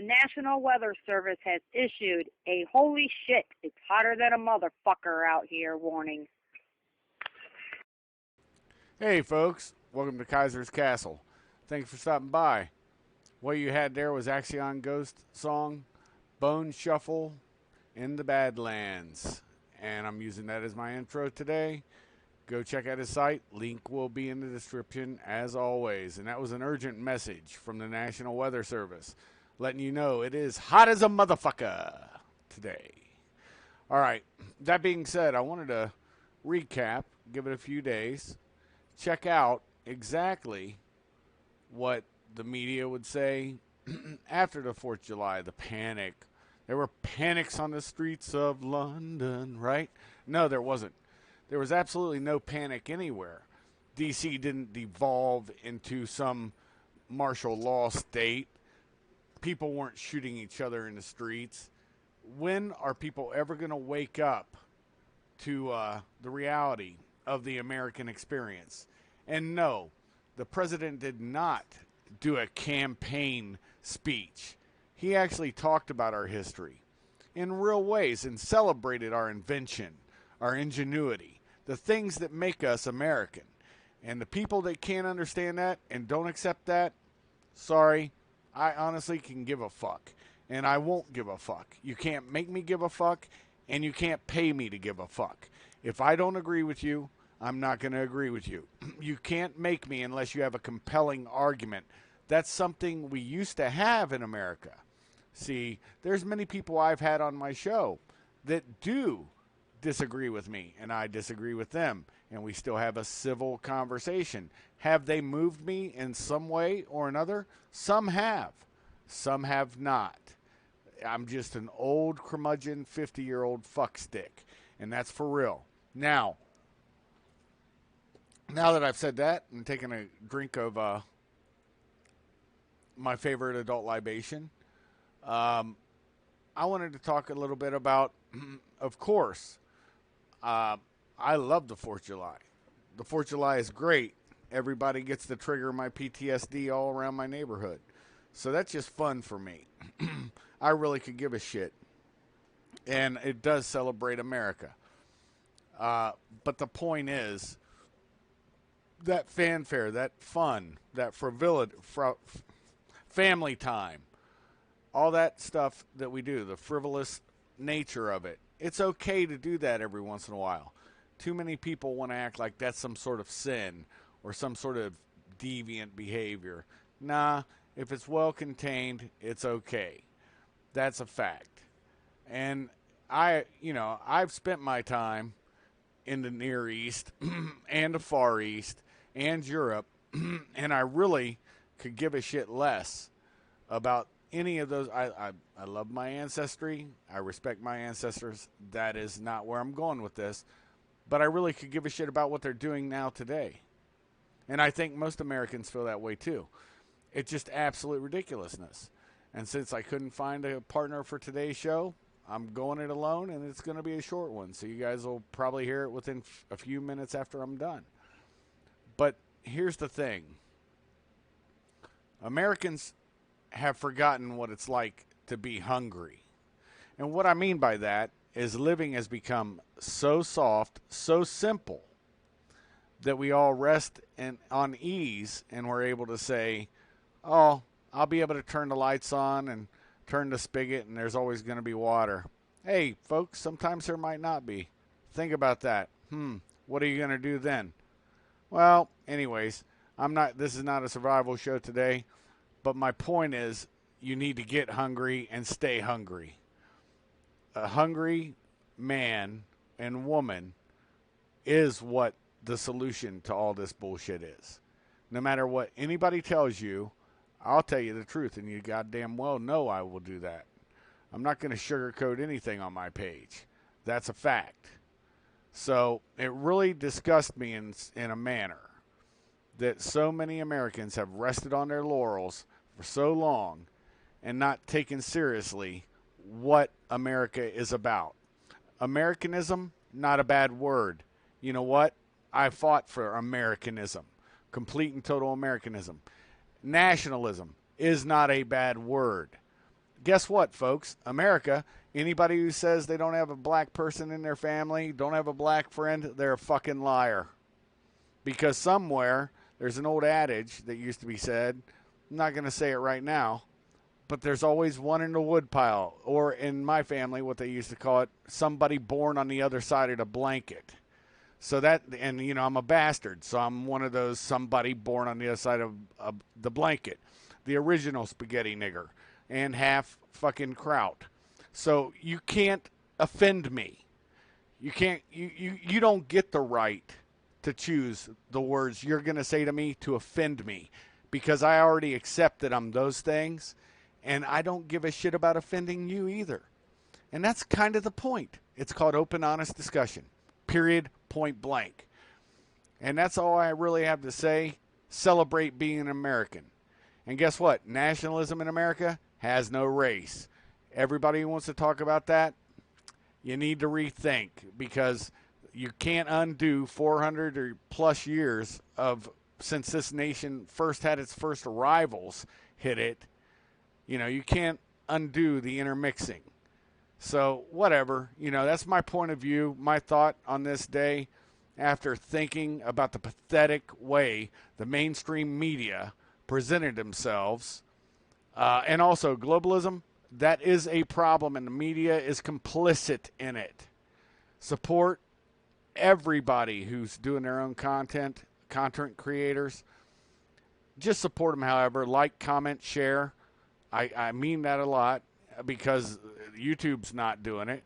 the National Weather Service has issued a holy shit, it's hotter than a motherfucker out here warning. Hey folks, welcome to Kaiser's Castle. Thanks for stopping by. What you had there was Axion Ghost song, Bone Shuffle in the Badlands. And I'm using that as my intro today. Go check out his site. Link will be in the description as always. And that was an urgent message from the National Weather Service, letting you know it is hot as a motherfucker today. All right, that being said, I wanted to recap, give it a few days, check out exactly what the media would say after the 4th of July, the panic. There were panics on the streets of London, right? No, there wasn't. There was absolutely no panic anywhere. D.C. didn't devolve into some martial law state. People weren't shooting each other in the streets. When are people ever going to wake up to the reality of the American experience? And no, the president did not do a campaign speech. He actually talked about our history in real ways and celebrated our invention, our ingenuity, the things that make us American. And the people that can't understand that and don't accept that, sorry, I honestly can give a fuck. And I won't give a fuck. You can't make me give a fuck, and you can't pay me to give a fuck. If I don't agree with you, I'm not going to agree with you. You can't make me unless you have a compelling argument. That's something we used to have in America. See, there's many people I've had on my show that do disagree with me, and I disagree with them, and we still have a civil conversation. Have they moved me in some way or another? Some have. Some have not. I'm just an old curmudgeon 50-year-old fuckstick, and that's for real. Now that I've said that and taken a drink of my favorite adult libation, I wanted to talk a little bit about, of course, I love the 4th of July. The 4th of July is great. Everybody gets to trigger my PTSD all around my neighborhood. So that's just fun for me. I really could give a shit. And it does celebrate America. But the point is, that fanfare, that fun, that frivolity, family time, all that stuff that we do, the frivolous nature of it, it's okay to do that every once in a while. Too many people want to act like that's some sort of sin or some sort of deviant behavior. Nah, if it's well contained, it's okay. That's a fact. And I've spent my time in the Near East and the Far East and Europe, and I really could give a shit less about any of those. I love my ancestry. I respect my ancestors. That is not where I'm going with this. But I really could give a shit about what they're doing now today. And I think most Americans feel that way too. It's just absolute ridiculousness. And since I couldn't find a partner for today's show, I'm going it alone, and it's going to be a short one. So you guys will probably hear it within a few minutes after I'm done. But here's the thing. Americans have forgotten what it's like to be hungry. And what I mean by that is living has become so soft, so simple, that we all rest on ease, and we're able to say, oh, I'll be able to turn the lights on and turn the spigot, and there's always going to be water. Hey, folks, sometimes there might not be. Think about that. What are you going to do then? Well, anyways, this is not a survival show today. But my point is, you need to get hungry and stay hungry. A hungry man and woman is what the solution to all this bullshit is. No matter what anybody tells you, I'll tell you the truth, and you goddamn well know I will do that. I'm not going to sugarcoat anything on my page. That's a fact. So it really disgusts me in a manner that so many Americans have rested on their laurels for so long and not taken seriously what America is about. Americanism, not a bad word. You know what? I fought for Americanism, complete and total Americanism. Nationalism is not a bad word. guess what, folks? America, anybody who says they don't have a black person in their family, don't have a black friend, they're a fucking liar. Because somewhere, there's an old adage that used to be said, I'm not going to say it right now, but there's always one in the woodpile, or in my family, what they used to call it, somebody born on the other side of the blanket. So that, and you know, I'm a bastard, so I'm one of those somebody born on the other side of the blanket. The original spaghetti nigger, and half fucking kraut. So you can't offend me. You can't, you don't get the right to choose the words you're going to say to me to offend me, because I already accept that I'm those things, and I don't give a shit about offending you either. And that's kind of the point. It's called open, honest discussion. Period, point blank. And that's all I really have to say. Celebrate being an American. And guess what? Nationalism in America has no race. Everybody who wants to talk about that, you need to rethink, because you can't undo 400 or plus years of since this nation first had its first arrivals hit it. You know, you can't undo the intermixing. So whatever, you know, that's my point of view, my thought on this day after thinking about the pathetic way the mainstream media presented themselves. And also globalism, that is a problem, and the media is complicit in it. Support everybody who's doing their own content creators. Just support them, however. Like, comment, share. I mean that a lot, because YouTube's not doing it.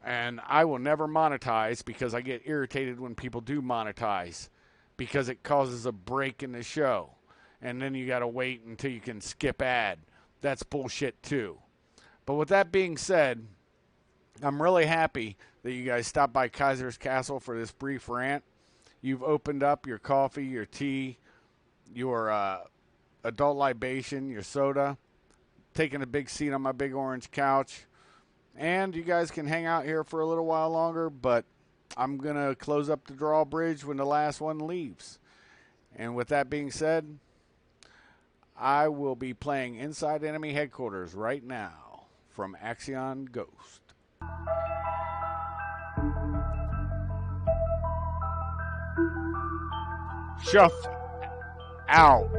And I will never monetize, because I get irritated when people do monetize, because it causes a break in the show. And then you got to wait until you can skip ad. That's bullshit too. But with that being said, I'm really happy that you guys stopped by Kaiser's Castle for this brief rant. You've opened up your coffee, your tea, your adult libation, your soda, taking a big seat on my big orange couch. And you guys can hang out here for a little while longer, but I'm going to close up the drawbridge when the last one leaves. And with that being said, I will be playing Inside Enemy Headquarters right now from Axion Ghost. Shuff out.